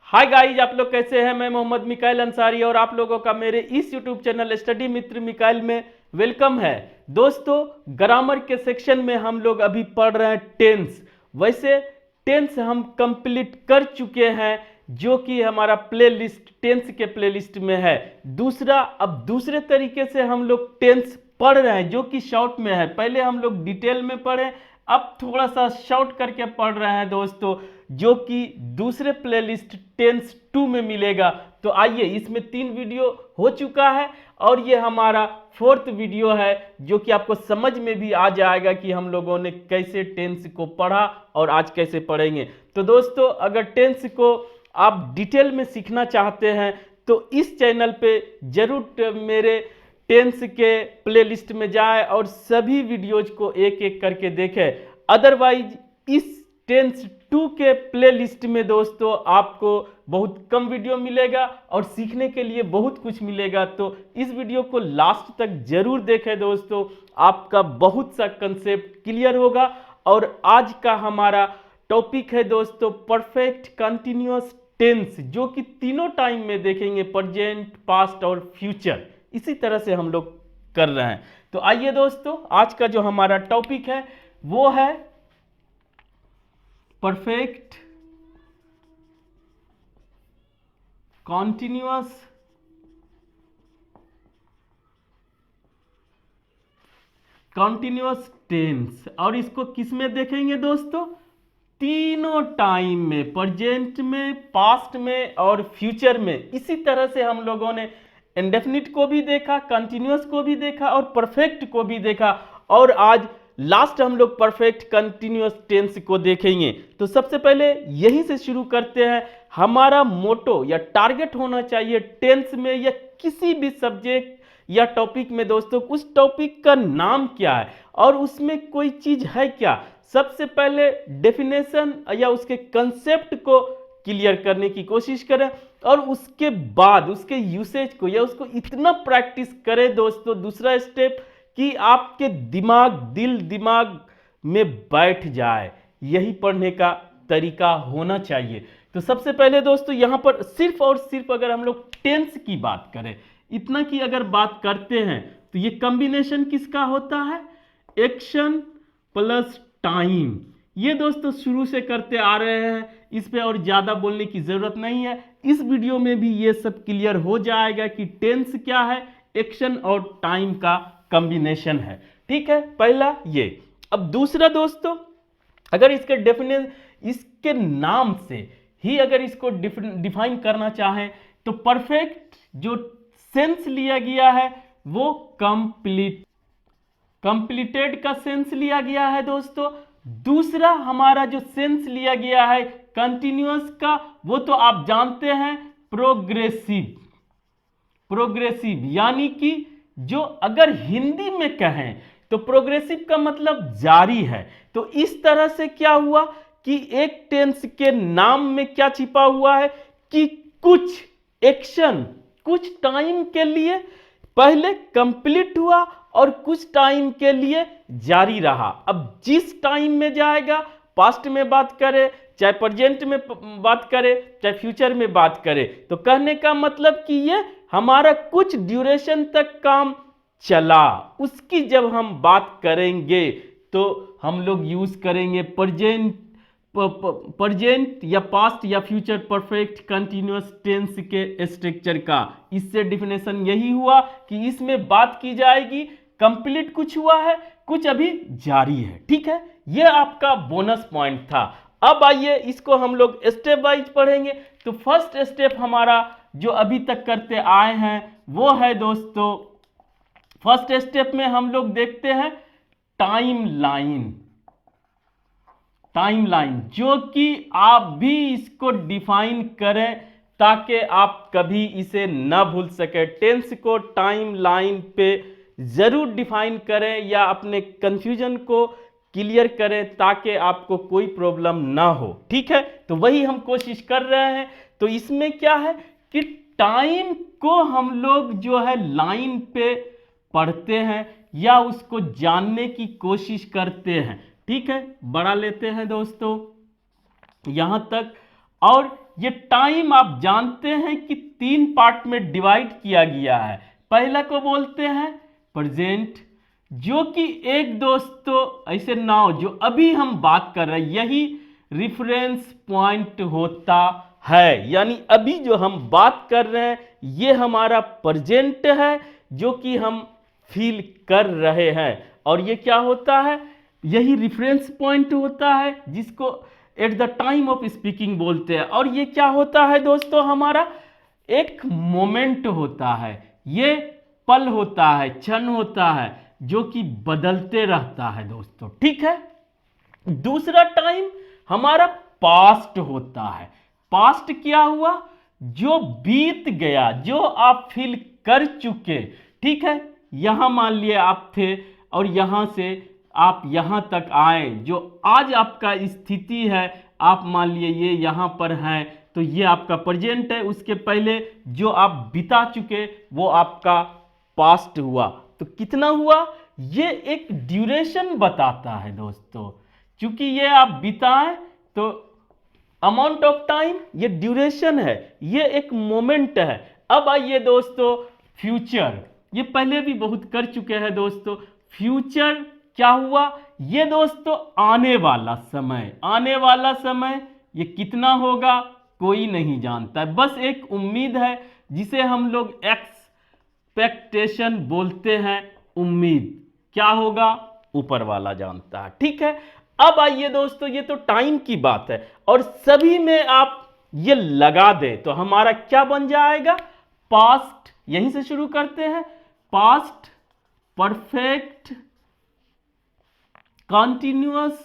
Hi guys, आप लोग कैसे हैं। मैं मोहम्मद मिकाइल अंसारी और आप लोगों का मेरे इस यूट्यूब चैनल स्टडी मित्र मिकाइल में वेलकम है। दोस्तों, ग्रामर के सेक्शन में हम लोग अभी पढ़ रहे हैं टेंस। वैसे टेंस हम कंप्लीट कर चुके हैं, जो कि हमारा प्लेलिस्ट टेंस के प्लेलिस्ट में है। अब दूसरे तरीके से हम लोग टेंस पढ़ रहे हैं, जो कि शॉर्ट में है। पहले हम लोग डिटेल में पढ़े, अब थोड़ा सा शॉर्ट करके पढ़ रहे हैं दोस्तों, जो कि दूसरे प्लेलिस्ट टेंस 2 में मिलेगा। तो आइए, इसमें 3 वीडियो हो चुका है और ये हमारा 4th वीडियो है, जो कि आपको समझ में भी आ जाएगा कि हम लोगों ने कैसे टेंस को पढ़ा और आज कैसे पढ़ेंगे। तो दोस्तों, अगर टेंस को आप डिटेल में सीखना चाहते हैं तो इस चैनल पे जरूर मेरे टेंस के प्लेलिस्ट में जाए और सभी वीडियोज को एक एक करके देखें। अदरवाइज इस टेंस 2 के प्लेलिस्ट में दोस्तों आपको बहुत कम वीडियो मिलेगा और सीखने के लिए बहुत कुछ मिलेगा। तो इस वीडियो को लास्ट तक जरूर देखें दोस्तों, आपका बहुत सा कंसेप्ट क्लियर होगा। और आज का हमारा टॉपिक है दोस्तों परफेक्ट कंटिन्यूअस टेंस, जो कि तीनों टाइम में देखेंगे, प्रेजेंट, पास्ट और फ्यूचर। इसी तरह से हम लोग कर रहे हैं। तो आइए दोस्तों, आज का जो हमारा टॉपिक है वो है परफेक्ट कॉन्टिन्यूअस टेंस। और इसको किस में देखेंगे दोस्तों? तीनों टाइम में, प्रेजेंट में, पास्ट में और फ्यूचर में। इसी तरह से हम लोगों ने इंडेफिनिट को भी देखा, कंटिन्यूअस को भी देखा और परफेक्ट को भी देखा। और आज लास्ट हम लोग परफेक्ट कंटिन्यूअस टेंस को देखेंगे। तो सबसे पहले यहीं से शुरू करते हैं। हमारा मोटो या टारगेट होना चाहिए टेंस में या किसी भी सब्जेक्ट या टॉपिक में दोस्तों, उस टॉपिक का नाम क्या है और उसमें कोई चीज है क्या। सबसे पहले डेफिनेशन या उसके कंसेप्ट को क्लियर करने की कोशिश करें और उसके बाद उसके यूसेज को या उसको इतना प्रैक्टिस करें दोस्तों, दूसरा स्टेप, कि आपके दिमाग में बैठ जाए। यही पढ़ने का तरीका होना चाहिए। तो सबसे पहले दोस्तों, यहां पर सिर्फ और सिर्फ अगर हम लोग टेंस की बात करें, इतना की अगर बात करते हैं, तो ये कॉम्बिनेशन किसका होता है? Action plus time. ये दोस्तों शुरू से करते आ रहे हैं, इस पे और ज्यादा बोलने की जरूरत नहीं है। इस वीडियो में भी ये सब क्लियर हो जाएगा कि टेंस क्या है, एक्शन और टाइम का कॉम्बिनेशन है। ठीक है, पहला ये। अब दूसरा दोस्तों, अगर इसके इसके नाम से ही अगर इसको डिफाइन करना चाहें, तो परफेक्ट जो सेंस लिया गया है वो कंप्लीटेड का सेंस लिया गया है दोस्तों। दूसरा हमारा जो सेंस लिया गया है कंटिन्यूअस का, वो तो आप जानते हैं, प्रोग्रेसिव। यानी कि जो अगर हिंदी में कहें तो प्रोग्रेसिव का मतलब जारी है। तो इस तरह से क्या हुआ कि एक टेंस के नाम में क्या छिपा हुआ है कि कुछ एक्शन कुछ टाइम के लिए पहले कंप्लीट हुआ और कुछ टाइम के लिए जारी रहा। अब जिस टाइम में जाएगा, पास्ट में बात करें, चाहे प्रेजेंट में बात करें, चाहे फ्यूचर में बात करें, तो कहने का मतलब कि ये हमारा कुछ ड्यूरेशन तक काम चला। उसकी जब हम बात करेंगे तो हम लोग यूज करेंगे प्रेजेंट या पास्ट या फ्यूचर परफेक्ट कंटिन्यूअस टेंस के स्ट्रक्चर का। इससे डिफिनेशन यही हुआ कि इसमें बात की जाएगी कंप्लीट कुछ हुआ है, कुछ अभी जारी है। ठीक है, ये आपका बोनस पॉइंट था। अब आइए, इसको हम लोग स्टेप वाइज पढ़ेंगे। तो फर्स्ट स्टेप हमारा जो अभी तक करते आए हैं वो है दोस्तों, फर्स्ट स्टेप में हम लोग देखते हैं टाइमलाइन, जो कि आप भी इसको डिफाइन करें ताकि आप कभी इसे ना भूल सके। टेंस को टाइमलाइन पे जरूर डिफाइन करें या अपने कंफ्यूजन को क्लियर करें ताकि आपको कोई प्रॉब्लम ना हो। ठीक है, तो वही हम कोशिश कर रहे हैं। तो इसमें क्या है कि टाइम को हम लोग जो है लाइन पे पढ़ते हैं या उसको जानने की कोशिश करते हैं। ठीक है, बड़ा लेते हैं दोस्तों यहां तक। और ये टाइम आप जानते हैं कि 3 पार्ट में डिवाइड किया गया है। पहला को बोलते हैं प्रेजेंट, जो कि एक दोस्तों ऐसे नाउ जो अभी हम बात कर रहे हैं यही रिफरेंस पॉइंट होता है, यानी अभी जो हम बात कर रहे हैं ये हमारा प्रेजेंट है जो कि हम फील कर रहे हैं, और ये क्या होता है, यही रिफरेंस पॉइंट होता है जिसको at the time of speaking बोलते हैं। और ये क्या होता है दोस्तों, हमारा एक मोमेंट होता है, ये पल होता है, क्षण होता है जो कि बदलते रहता है दोस्तों, ठीक है। दूसरा टाइम हमारा पास्ट होता है। पास्ट क्या हुआ, जो बीत गया, जो आप फील कर चुके, ठीक है। यहां मान लिए आप थे और यहां से आप यहां तक आए, जो आज आपका स्थिति है, आप मान लिए ये यहां पर हैं, तो ये आपका प्रेजेंट है। उसके पहले जो आप बिता चुके वो आपका पास्ट हुआ। तो कितना हुआ, ये एक ड्यूरेशन बताता है दोस्तों, क्योंकि ये आप बिताएं तो अमाउंट ऑफ टाइम, ये ड्यूरेशन है, ये एक मोमेंट है। अब आइए दोस्तों फ्यूचर, ये पहले भी बहुत कर चुके हैं दोस्तों। फ्यूचर क्या हुआ, ये दोस्तों आने वाला समय, आने वाला समय ये कितना होगा कोई नहीं जानता है, बस एक उम्मीद है जिसे हम लोग एक्सपेक्टेशन बोलते हैं। उम्मीद क्या होगा ऊपर वाला जानता है, ठीक है। अब आइए दोस्तों, ये तो टाइम की बात है, और सभी में आप ये लगा दें तो हमारा क्या बन जाएगा, पास्ट। यहीं से शुरू करते हैं, पास्ट परफेक्ट कॉन्टिन्यूअस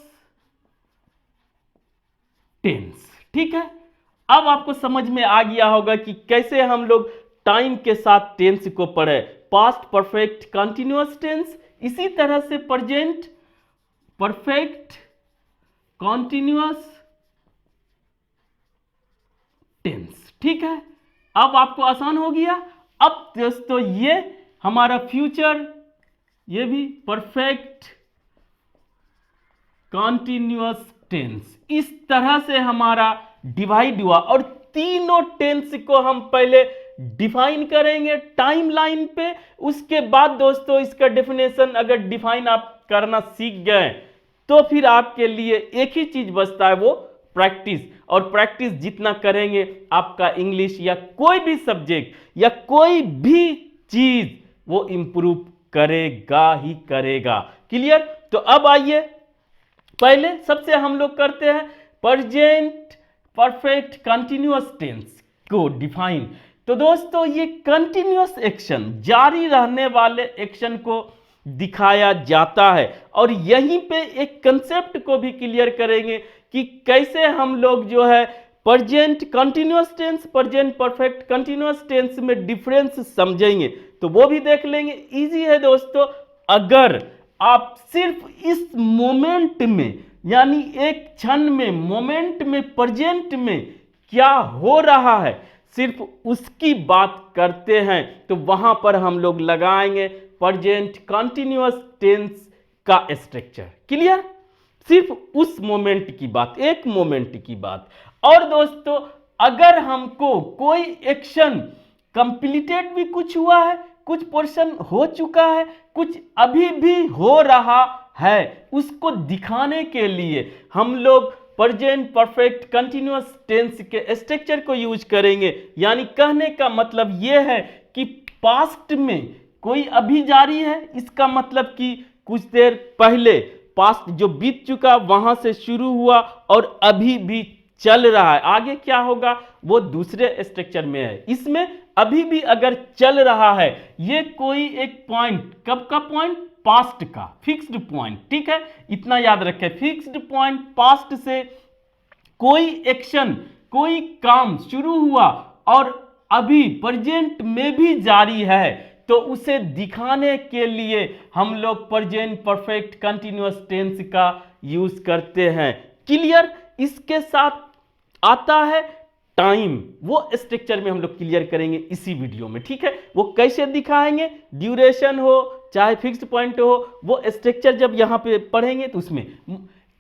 टेंस, ठीक है। अब आपको समझ में आ गया होगा कि कैसे हम लोग टाइम के साथ टेंस को पढ़े, पास्ट परफेक्ट कॉन्टिन्यूअस टेंस, इसी तरह से प्रेजेंट परफेक्ट कॉन्टिन्यूअस टेंस, ठीक है। अब आपको आसान हो गया। अब दोस्तों ये हमारा फ्यूचर, ये भी परफेक्ट कॉन्टिन्यूअस टेंस, इस तरह से हमारा डिवाइड हुआ, और तीनों टेंस को हम पहले डिफाइन करेंगे टाइमलाइन पे। उसके बाद दोस्तों इसका डेफिनेशन अगर डिफाइन आप करना सीख गए तो फिर आपके लिए एक ही चीज बचता है, वो प्रैक्टिस। और प्रैक्टिस जितना करेंगे आपका इंग्लिश या कोई भी सब्जेक्ट या कोई भी चीज वो इंप्रूव करेगा ही करेगा। क्लियर। तो अब आइए पहले सबसे हम लोग करते हैं प्रेजेंट परफेक्ट कंटिन्यूअस टेंस को डिफाइन। तो दोस्तों ये कंटिन्यूअस एक्शन, जारी रहने वाले एक्शन को दिखाया जाता है, और यहीं पे एक कंसेप्ट को भी क्लियर करेंगे कि कैसे हम लोग जो है present continuous tense, present perfect continuous tense में डिफरेंस समझेंगे, तो वो भी देख लेंगे। इजी है दोस्तों, अगर आप सिर्फ इस मोमेंट में, यानी एक क्षण में, मोमेंट में, प्रेजेंट में क्या हो रहा है, सिर्फ उसकी बात करते हैं, तो वहां पर हम लोग लगाएंगे प्रेजेंट कंटिन्यूअस टेंस का स्ट्रक्चर। क्लियर। सिर्फ उस मोमेंट की बात, एक मोमेंट की बात। और दोस्तों अगर हमको कोई एक्शन कंप्लीटेड भी कुछ हुआ है, कुछ पोर्शन हो चुका है, कुछ अभी भी हो रहा है, उसको दिखाने के लिए हम लोग प्रेजेंट परफेक्ट कंटिन्यूअस टेंस के स्ट्रक्चर को यूज करेंगे। यानी कहने का मतलब यह है कि पास्ट में कोई अभी जारी है, इसका मतलब कि कुछ देर पहले पास्ट जो बीत चुका वहां से शुरू हुआ और अभी भी चल रहा है। आगे क्या होगा वो दूसरे स्ट्रक्चर में है। इसमें अभी भी अगर चल रहा है, ये कोई एक पॉइंट, कब का पॉइंट, पास्ट का फिक्स्ड पॉइंट, ठीक है, इतना याद रखें, फिक्स्ड पॉइंट पास्ट से कोई एक्शन, कोई काम शुरू हुआ और अभी प्रेजेंट में भी जारी है, तो उसे दिखाने के लिए हम लोग प्रेजेंट परफेक्ट कंटिन्यूअस टेंस का यूज करते हैं। क्लियर। इसके साथ आता है टाइम, वो स्ट्रक्चर में हम लोग क्लियर करेंगे इसी वीडियो में, ठीक है। वो कैसे दिखाएंगे, ड्यूरेशन हो चाहे फिक्स्ड पॉइंट हो, वो स्ट्रक्चर जब यहां पे पढ़ेंगे तो उसमें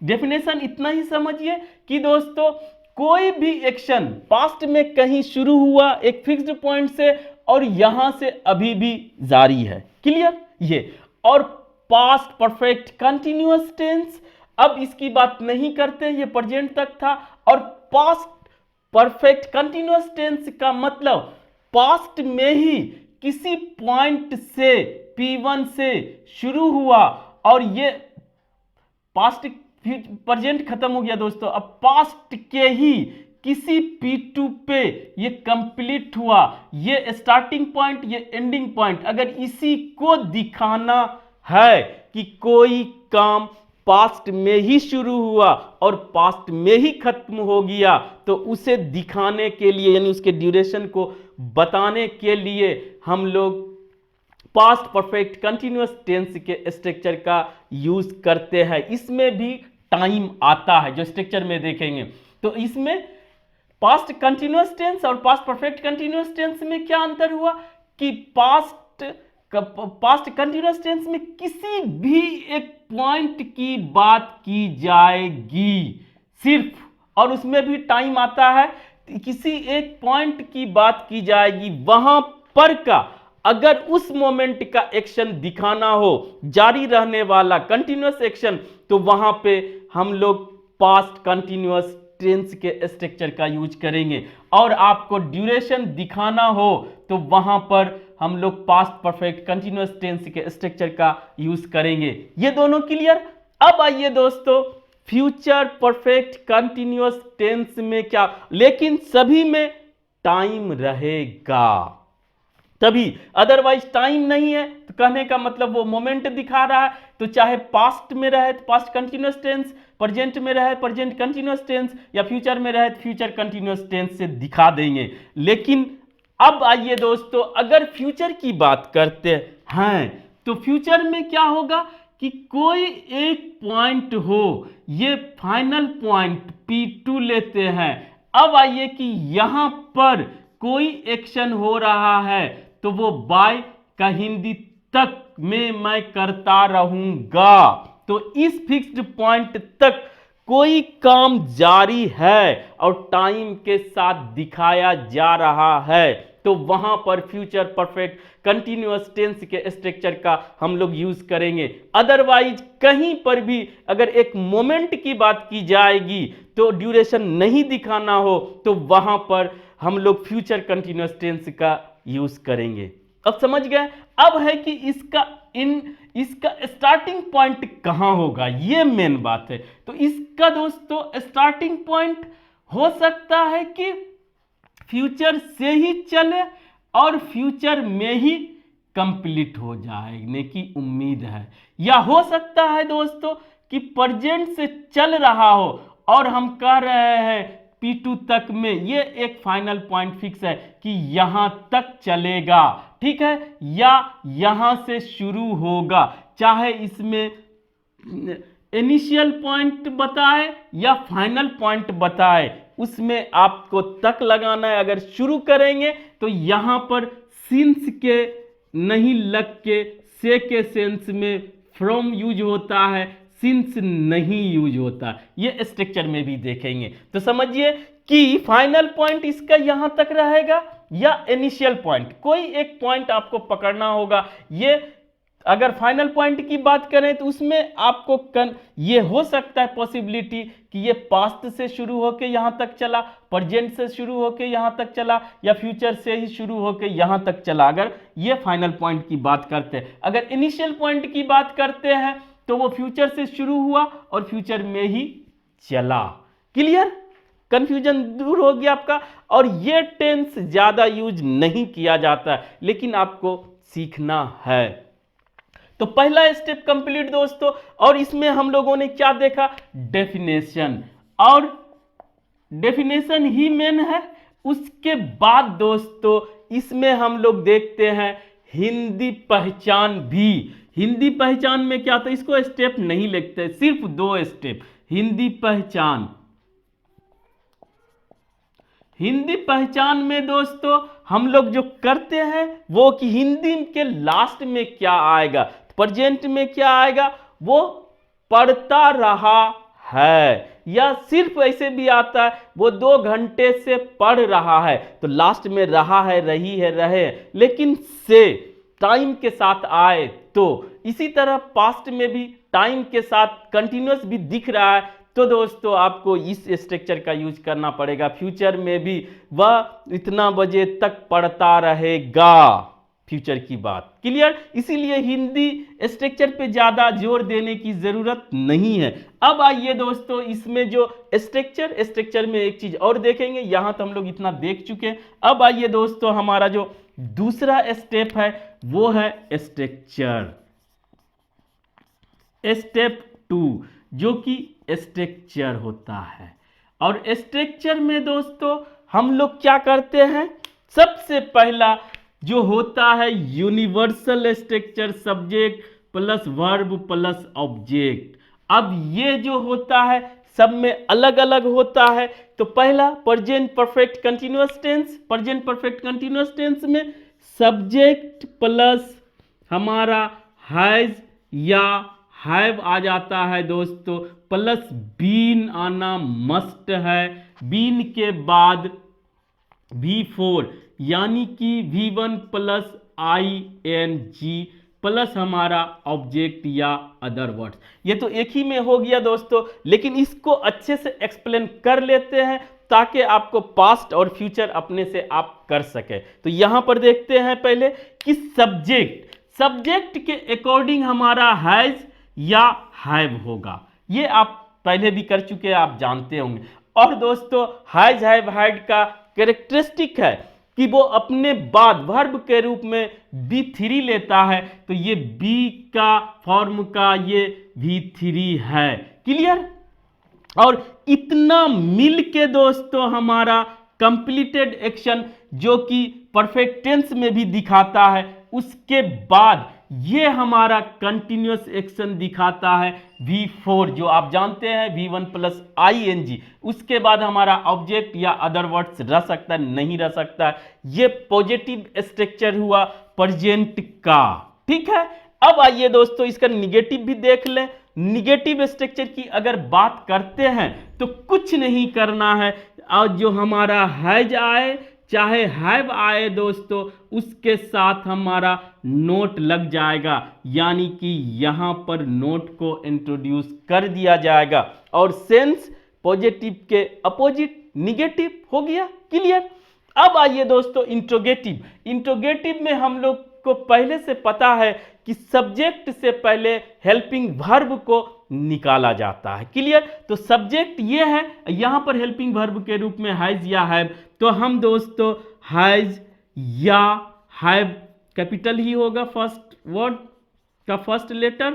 डेफिनेशन इतना ही समझिए कि दोस्तों कोई भी एक्शन पास्ट में कहीं शुरू हुआ एक फिक्स्ड पॉइंट से और यहां से अभी भी जारी है, क्लियर ये। और पास्ट परफेक्ट कंटिन्यूअस टेंस, अब इसकी बात नहीं करते, ये प्रेजेंट तक था। और पास्ट परफेक्ट कंटिन्यूअस टेंस का मतलब पास्ट में ही किसी पॉइंट से P1 से शुरू हुआ और ये पास्ट प्रेजेंट खत्म हो गया दोस्तों, अब पास्ट के ही किसी P2 पे ये कंप्लीट हुआ, ये स्टार्टिंग पॉइंट ये एंडिंग पॉइंट। अगर इसी को दिखाना है कि कोई काम पास्ट में ही शुरू हुआ और पास्ट में ही खत्म हो गया, तो उसे दिखाने के लिए यानी उसके ड्यूरेशन को बताने के लिए हम लोग पास्ट परफेक्ट कंटिन्यूअस टेंस के स्ट्रक्चर का यूज करते हैं। इसमें भी टाइम आता है जो स्ट्रक्चर में देखेंगे। तो इसमें पास्ट कंटिन्यूअस टेंस और पास्ट परफेक्ट कंटिन्यूअस टेंस में क्या अंतर हुआ कि पास्ट कंटिन्यूअस टेंस में किसी भी एक पॉइंट की बात की जाएगी सिर्फ, और उसमें भी टाइम आता है, किसी एक पॉइंट की बात की जाएगी, वहां पर का अगर उस मोमेंट का एक्शन दिखाना हो, जारी रहने वाला कंटिन्यूअस एक्शन, तो वहां पे हम लोग पास्ट कंटिन्यूअस टेंस के स्ट्रक्चर का यूज करेंगे। और आपको ड्यूरेशन दिखाना हो तो वहां पर हम लोग पास्ट परफेक्ट कंटिन्यूअस टेंस के स्ट्रक्चर का यूज करेंगे। ये दोनों क्लियर। अब आइए दोस्तों फ्यूचर परफेक्ट कंटिन्यूअस टेंस में क्या, लेकिन सभी में टाइम रहेगा तभी, अदरवाइज टाइम नहीं है तो कहने का मतलब वो मोमेंट दिखा रहा है, तो चाहे पास्ट में रहे तो पास्ट कंटिन्यूअस टेंस, प्रेजेंट में रहे प्रेजेंट कंटिन्यूअस टेंस, या फ्यूचर में रहे तो फ्यूचर कंटिन्यूअस टेंस से दिखा देंगे। लेकिन अब आइए दोस्तों अगर फ्यूचर की बात करते हैं तो फ्यूचर में क्या होगा कि कोई एक पॉइंट हो, ये फाइनल पॉइंट P2 लेते हैं। अब आइए कि यहां पर कोई एक्शन हो रहा है तो वो बाय का हिंदी तक में मैं करता रहूंगा, तो इस फिक्स्ड पॉइंट तक कोई काम जारी है और टाइम के साथ दिखाया जा रहा है, तो वहां पर फ्यूचर परफेक्ट कंटिन्यूअस टेंस के स्ट्रक्चर का हम लोग यूज करेंगे। अदरवाइज कहीं पर भी अगर एक मोमेंट की बात की जाएगी तो ड्यूरेशन नहीं दिखाना हो तो वहां पर हम लोग फ्यूचर कंटिन्यूअस टेंस का यूज करेंगे। अब समझ गए। अब है कि इसका स्टार्टिंग पॉइंट कहां होगा, ये मेन बात है। तो इसका दोस्तों स्टार्टिंग पॉइंट हो सकता है कि फ्यूचर से ही चले और फ्यूचर में ही कंप्लीट हो जाने की उम्मीद है, या हो सकता है दोस्तों कि प्रेजेंट से चल रहा हो और हम कह रहे हैं P2 तक में, ये एक फाइनल पॉइंट फिक्स है कि यहां तक चलेगा, ठीक है, या यहां से शुरू होगा, चाहे इसमें इनिशियल पॉइंट बताए या फाइनल पॉइंट बताए, उसमें आपको तक लगाना है। अगर शुरू करेंगे तो यहां पर सिंस के नहीं लग के से के सेंस में फ्रॉम यूज होता है, सिंस नहीं यूज होता, ये स्ट्रक्चर में भी देखेंगे। तो समझिए कि फाइनल पॉइंट इसका यहां तक रहेगा या इनिशियल पॉइंट, कोई एक पॉइंट आपको पकड़ना होगा। ये अगर फाइनल पॉइंट की बात करें तो उसमें आपको ये हो सकता है पॉसिबिलिटी कि ये पास्ट से शुरू होकर यहां तक चला, प्रेजेंट से शुरू होकर यहां तक चला, या फ्यूचर से ही शुरू होकर यहां तक चला, अगर ये फाइनल पॉइंट की बात करते हैं। अगर इनिशियल पॉइंट की बात करते हैं तो वो फ्यूचर से शुरू हुआ और फ्यूचर में ही चला। क्लियर, कंफ्यूजन दूर हो गया आपका। और ये टेंस ज्यादा यूज नहीं किया जाता है, लेकिन आपको सीखना है। तो पहला स्टेप कंप्लीट दोस्तों, और इसमें हम लोगों ने क्या देखा, डेफिनेशन, और डेफिनेशन ही मेन है। उसके बाद दोस्तों इसमें हम लोग देखते हैं हिंदी पहचान भी। हिंदी पहचान में क्या था, इसको स्टेप नहीं लिखते, सिर्फ 2 स्टेप। हिंदी पहचान, हिंदी पहचान में दोस्तों हम लोग जो करते हैं वो कि हिंदी के लास्ट में क्या आएगा, प्रेजेंट में क्या आएगा, वो पढ़ता रहा है, या सिर्फ ऐसे भी आता है वो 2 घंटे से पढ़ रहा है, तो लास्ट में रहा है, रही है, रहे, लेकिन से टाइम के साथ आए तो इसी तरह पास्ट में भी टाइम के साथ कंटिन्यूअस भी दिख रहा है, तो दोस्तों आपको इस स्ट्रक्चर का यूज करना पड़ेगा। फ्यूचर में भी वह इतना बजे तक पढ़ता रहेगा, फ्यूचर की बात क्लियर। इसीलिए हिंदी स्ट्रक्चर पे ज्यादा जोर देने की जरूरत नहीं है। अब आइए दोस्तों इसमें जो स्ट्रक्चर में एक चीज और देखेंगे, यहां तो हम लोग इतना देख चुके हैं। अब आइए दोस्तों हमारा जो दूसरा स्टेप है वो है स्ट्रक्चर, स्टेप 2, जो कि स्ट्रक्चर होता है। और स्ट्रक्चर में दोस्तों हम लोग क्या करते हैं, सबसे पहला जो होता है universal structure, subject plus verb plus object. अब ये जो होता है सब में अलग अलग होता है। तो पहला present perfect continuous tense, present perfect continuous tense में सब्जेक्ट प्लस हमारा हैज या हैव आ जाता है दोस्तों, प्लस बीन आना मस्ट है, बीन के बाद V4 यानी कि V1 प्लस ING प्लस हमारा ऑब्जेक्ट या अदर वर्ड्स। ये तो एक ही में हो गया दोस्तों, लेकिन इसको अच्छे से एक्सप्लेन कर लेते हैं ताकि आपको पास्ट और फ्यूचर अपने से आप कर सके। तो यहां पर देखते हैं पहले कि सब्जेक्ट के अकॉर्डिंग हमारा हैज या हैव होगा, ये आप पहले भी कर चुके हैं, आप जानते होंगे। और दोस्तों हैज हैव हैड का कैरेक्टरिस्टिक है कि वो अपने बाद वर्ब के रूप में V3 लेता है, तो ये बी का फॉर्म का ये V3 है, क्लियर। और इतना मिल के दोस्तों हमारा कंप्लीटेड एक्शन जो कि परफेक्ट टेंस में भी दिखाता है, उसके बाद ये हमारा कंटिन्यूअस एक्शन दिखाता है V4, जो आप जानते हैं V1 प्लस ING। उसके बाद हमारा ऑब्जेक्ट या अदर वर्ड्स रह सकता है, नहीं रह सकता है। ये पॉजिटिव स्ट्रक्चर हुआ प्रेजेंट का, ठीक है। अब आइए दोस्तों इसका निगेटिव भी देख लें। निगेटिव स्ट्रक्चर की अगर बात करते हैं तो कुछ नहीं करना है, और जो हमारा हैज आए चाहे हैव आए दोस्तों, उसके साथ हमारा नोट लग जाएगा, यानी कि यहां पर नोट को इंट्रोड्यूस कर दिया जाएगा। और सेंस पॉजिटिव के अपोजिट निगेटिव हो गया, क्लियर। अब आइए दोस्तों इंट्रोगेटिव में हम लोग को पहले से पता है कि सब्जेक्ट से पहले हेल्पिंग वर्ब को निकाला जाता है, क्लियर। तो सब्जेक्ट ये है, यहां पर हेल्पिंग वर्ब के रूप में हैज या हैव, तो हम दोस्तों हैज या हैव, कैपिटल ही होगा फर्स्ट वर्ड का first letter,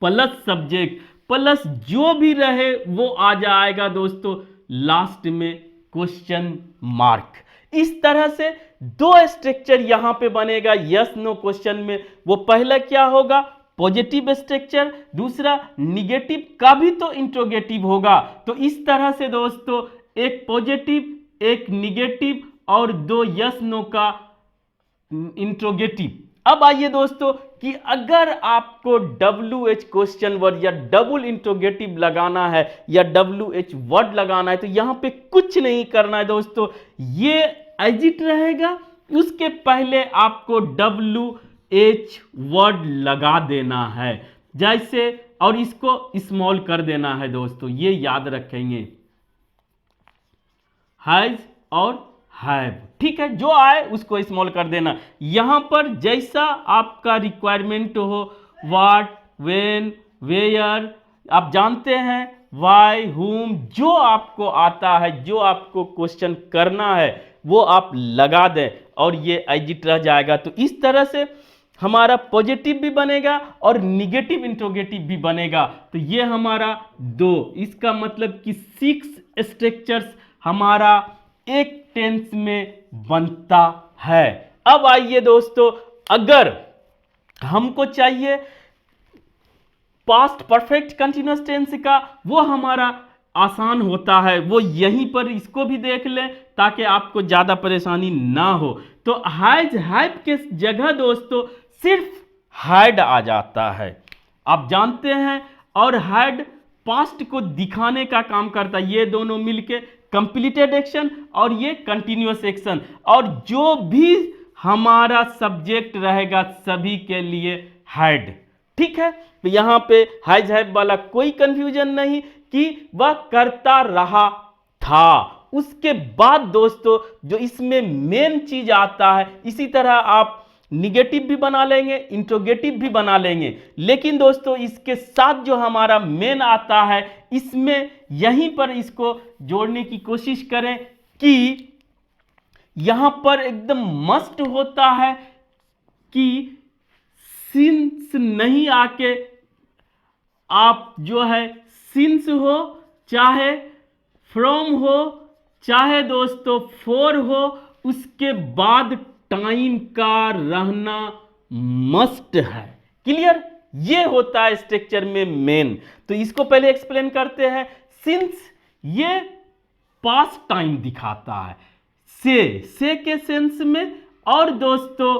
plus subject plus जो भी रहे वो आ जाएगा दोस्तों लास्ट में क्वेश्चन मार्क। इस तरह से दो स्ट्रक्चर यहां पे बनेगा यस नो क्वेश्चन में। वो पहला क्या होगा, पॉजिटिव स्ट्रक्चर, दूसरा निगेटिव का भी तो इंट्रोगेटिव होगा। तो इस तरह से दोस्तों एक पॉजिटिव, एक निगेटिव और दो यस नो का इंट्रोगेटिव। अब आइए दोस्तों कि अगर आपको WH क्वेश्चन वर्ड या डबल इंट्रोगेटिव लगाना है या WH वर्ड लगाना है, तो यहां पे कुछ नहीं करना है दोस्तों, ये एजिट रहेगा, उसके पहले आपको WH वर्ड लगा देना है जैसे, और इसको स्मॉल कर देना है दोस्तों, ये याद रखेंगे, हैज और हैव, ठीक है। जो आए उसको स्मॉल कर देना। यहां पर जैसा आपका रिक्वायरमेंट हो, व्हाट, व्हेन, वेयर, आप जानते हैं, व्हाई, हुम, जो आपको आता है, जो आपको क्वेश्चन करना है वो आप लगा दें और ये एजिट रह जाएगा। तो इस तरह से हमारा पॉजिटिव भी बनेगा और निगेटिव इंट्रोगेटिव भी बनेगा। तो ये हमारा दो, इसका मतलब कि 6 स्ट्रक्चर्स हमारा एक टेंस में बनता है। अब आइए दोस्तों, अगर हमको चाहिए पास्ट परफेक्ट कंटीन्यूअस टेंस का, वो हमारा आसान होता है, वो यहीं पर इसको भी देख लें ताकि आपको ज्यादा परेशानी ना हो। तो हैज हैव के जगह दोस्तों सिर्फ हैड आ जाता है, आप जानते हैं, और हैड पास्ट को दिखाने का काम करता है। ये दोनों मिलके कंप्लीटेड एक्शन और ये कंटिन्यूअस एक्शन, और जो भी हमारा सब्जेक्ट रहेगा सभी के लिए हैड। ठीक है, तो यहां पे हैज हैव वाला कोई कंफ्यूजन नहीं कि वह करता रहा था। उसके बाद दोस्तों जो इसमें मेन चीज आता है, इसी तरह आप निगेटिव भी बना लेंगे, इंट्रोगेटिव भी बना लेंगे, लेकिन दोस्तों इसके साथ जो हमारा मेन आता है, इसमें यहीं पर इसको जोड़ने की कोशिश करें कि यहां पर एकदम मस्ट होता है कि सिंस नहीं आके आप जो है सिंस हो, चाहे फ्रॉम हो, चाहे दोस्तों फॉर हो, उसके बाद टाइम का रहना मस्ट है। क्लियर? ये होता है स्ट्रक्चर में मेन। तो इसको पहले एक्सप्लेन करते हैं। सिंस ये पास्ट टाइम दिखाता है से के सेंस में, और दोस्तों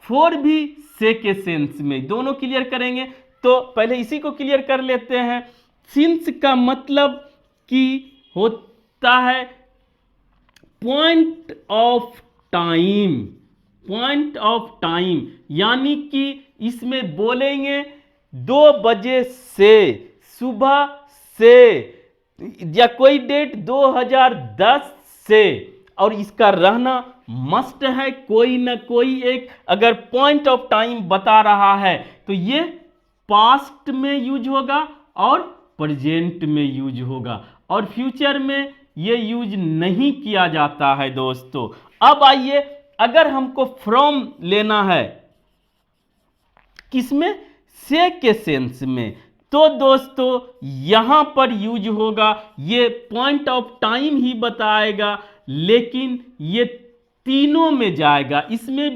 फॉर भी से के सेंस में, दोनों क्लियर करेंगे। तो पहले इसी को क्लियर कर लेते हैं। सिंस का मतलब कि होता है point of time, point of time, यानी कि इसमें बोलेंगे 2 बजे से, सुबह से, या कोई डेट 2010 से, और इसका रहना मस्ट है। कोई ना कोई एक अगर पॉइंट ऑफ टाइम बता रहा है तो ये पास्ट में यूज होगा और प्रेजेंट में यूज होगा, और फ्यूचर में ये यूज नहीं किया जाता है दोस्तों। अब आइए, अगर हमको फ्रॉम लेना है किसमें? से के सेंस में, तो दोस्तों यहां पर यूज होगा, ये पॉइंट ऑफ टाइम ही बताएगा, लेकिन ये तीनों में जाएगा, इसमें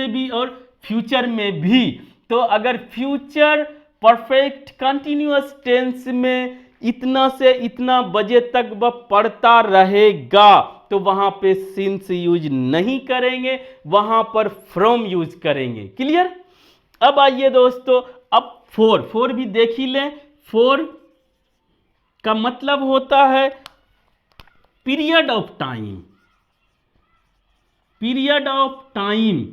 भी और फ्यूचर में भी। तो अगर फ्यूचर परफेक्ट कंटिन्यूअस टेंस में इतना से इतना बजे तक वह पढ़ता रहेगा, तो वहां पे सिंस यूज नहीं करेंगे, वहां पर फ्रॉम यूज करेंगे। क्लियर? अब आइए दोस्तों, अब फोर भी देख ही लें। फोर का मतलब होता है period of time, period of time,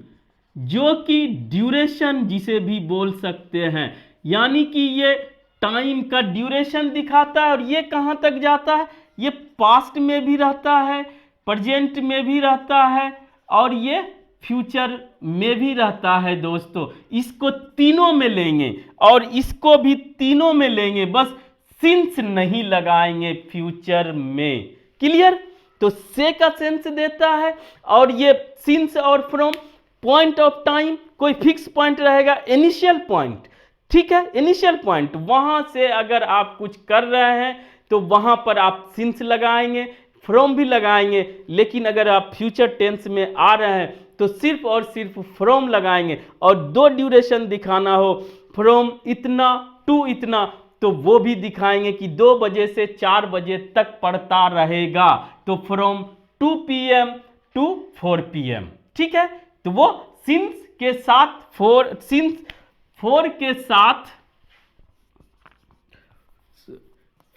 जो कि ड्यूरेशन जिसे भी बोल सकते हैं, यानी कि ये टाइम का ड्यूरेशन दिखाता है। और ये कहां तक जाता है? ये पास्ट में भी रहता है, प्रेजेंट में भी रहता है, और ये फ्यूचर में भी रहता है दोस्तों। इसको तीनों में लेंगे और इसको भी तीनों में लेंगे, बस सिंस नहीं लगाएंगे फ्यूचर में। क्लियर? तो से का सेंस देता है, और ये सिंस और फ्रॉम पॉइंट ऑफ टाइम, कोई फिक्स पॉइंट रहेगा, इनिशियल पॉइंट। ठीक है, इनिशियल पॉइंट, वहां से अगर आप कुछ कर रहे हैं तो वहां पर आप सिंस लगाएंगे, फ्रॉम भी लगाएंगे, लेकिन अगर आप फ्यूचर टेंस में आ रहे हैं तो सिर्फ और सिर्फ फ्रॉम लगाएंगे। और 2 ड्यूरेशन दिखाना हो, फ्रॉम इतना टू इतना, तो वो भी दिखाएंगे कि 2 बजे से 4 बजे तक पढ़ता रहेगा, तो फ्रॉम 2 PM टू 4 PM। ठीक है, तो वो सिंस के साथ फोर के साथ,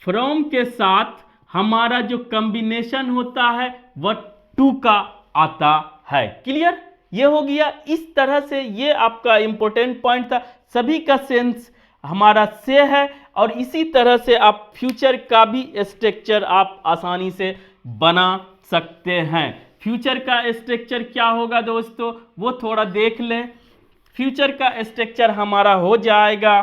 फ्रॉम के साथ हमारा जो कॉम्बिनेशन होता है वह 2 का आता है। क्लियर? ये हो गया। इस तरह से ये आपका इंपॉर्टेंट पॉइंट था। सभी का सेंस हमारा से है, और इसी तरह से आप फ्यूचर का भी स्ट्रक्चर आप आसानी से बना सकते हैं। फ्यूचर का स्ट्रक्चर क्या होगा दोस्तों, वो थोड़ा देख लें। फ्यूचर का स्ट्रक्चर हमारा हो जाएगा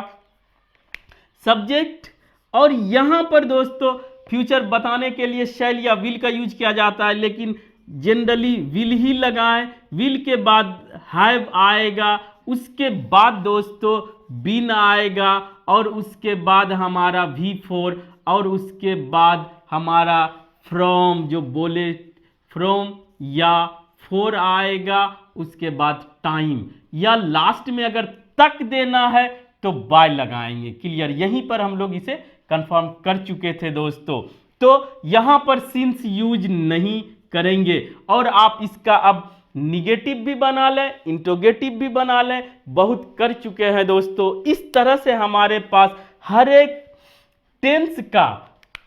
सब्जेक्ट, और यहां पर दोस्तों फ्यूचर बताने के लिए शैल या विल का यूज किया जाता है, लेकिन जनरली विल ही लगाएं। विल के बाद हैव आएगा, उसके बाद दोस्तों बीन आएगा, और उसके बाद हमारा V4, और उसके बाद हमारा फ्रॉम, जो बोले फ्रॉम या फोर आएगा, उसके बाद टाइम, या लास्ट में अगर तक देना है तो बाय लगाएंगे। क्लियर? यहीं पर हम लोग इसे कंफर्म कर चुके थे दोस्तों। तो यहां पर सिंस यूज नहीं करेंगे, और आप इसका अब निगेटिव भी बना लें, इंट्रोगेटिव भी बना लें, बहुत कर चुके हैं दोस्तों। इस तरह से हमारे पास हर एक टेंस का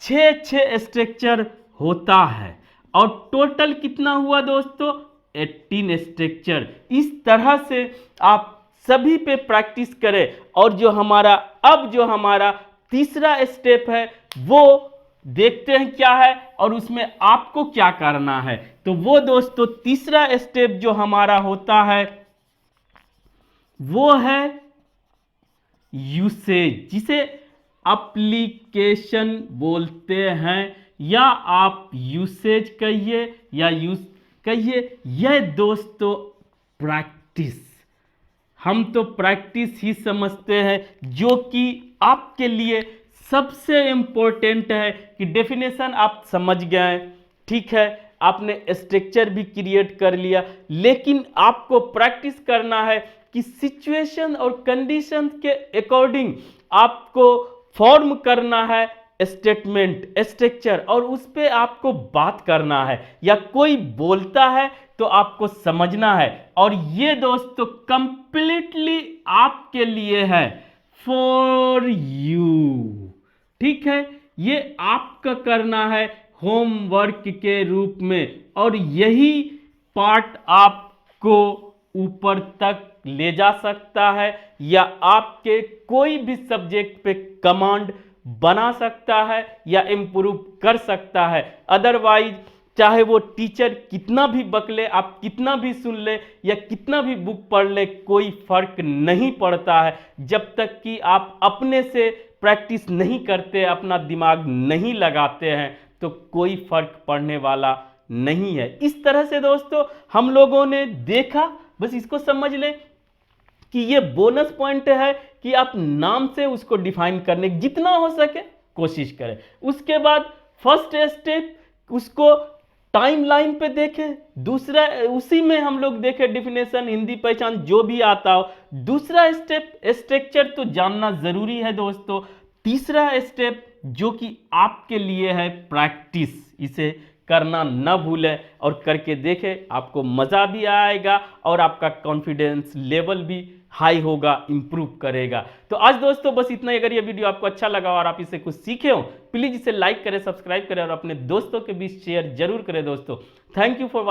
6 स्ट्रक्चर होता है और टोटल कितना हुआ दोस्तों 18 स्ट्रक्चर। इस तरह से आप सभी पे प्रैक्टिस करें और जो हमारा तीसरा स्टेप है वो देखते हैं क्या है और उसमें आपको क्या करना है। तो वो दोस्तों तीसरा स्टेप जो हमारा होता है वो है यूसेज, जिसे एप्लीकेशन बोलते हैं या आप यूसेज कहिए या यूज कहिए। यह दोस्तों प्रैक्टिस, हम तो प्रैक्टिस ही समझते हैं जो कि आपके लिए सबसे इंपॉर्टेंट है कि डेफिनेशन आप समझ गए, ठीक है, आपने स्ट्रक्चर भी क्रिएट कर लिया, लेकिन आपको प्रैक्टिस करना है कि सिचुएशन और कंडीशन के अकॉर्डिंग आपको फॉर्म करना है स्टेटमेंट स्ट्रक्चर और उस पे आपको बात करना है या कोई बोलता है तो आपको समझना है। और ये दोस्तों कंप्लीटली आपके लिए है, फॉर यू, ठीक है, ये आपका करना है होमवर्क के रूप में और यही पार्ट आपको ऊपर तक ले जा सकता है या आपके कोई भी सब्जेक्ट पे कमांड बना सकता है या इम्प्रूव कर सकता है। अदरवाइज चाहे वो टीचर कितना भी बकले, आप कितना भी सुन ले या कितना भी बुक पढ़ ले, कोई फर्क नहीं पड़ता है जब तक कि आप अपने से प्रैक्टिस नहीं करते, अपना दिमाग नहीं लगाते हैं तो कोई फर्क पड़ने वाला नहीं है। इस तरह से दोस्तों हम लोगों ने देखा, बस इसको समझ लें कि ये बोनस पॉइंट है कि आप नाम से उसको डिफाइन करने की जितना हो सके कोशिश करें। उसके बाद फर्स्ट स्टेप उसको टाइमलाइन पे देखें, दूसरा उसी में हम लोग देखें डेफिनेशन, हिंदी पहचान जो भी आता हो। दूसरा स्टेप स्ट्रक्चर तो जानना जरूरी है दोस्तों। तीसरा स्टेप जो कि आपके लिए है प्रैक्टिस, इसे करना ना भूलें और करके देखें, आपको मज़ा भी आएगा और आपका कॉन्फिडेंस लेवल भी हाई होगा, इंप्रूव करेगा। तो आज दोस्तों बस इतना ही। अगर ये वीडियो आपको अच्छा लगा और आप इसे कुछ सीखे हो, प्लीज़ इसे लाइक करें, सब्सक्राइब करें और अपने दोस्तों के बीच शेयर जरूर करें दोस्तों। Thank you for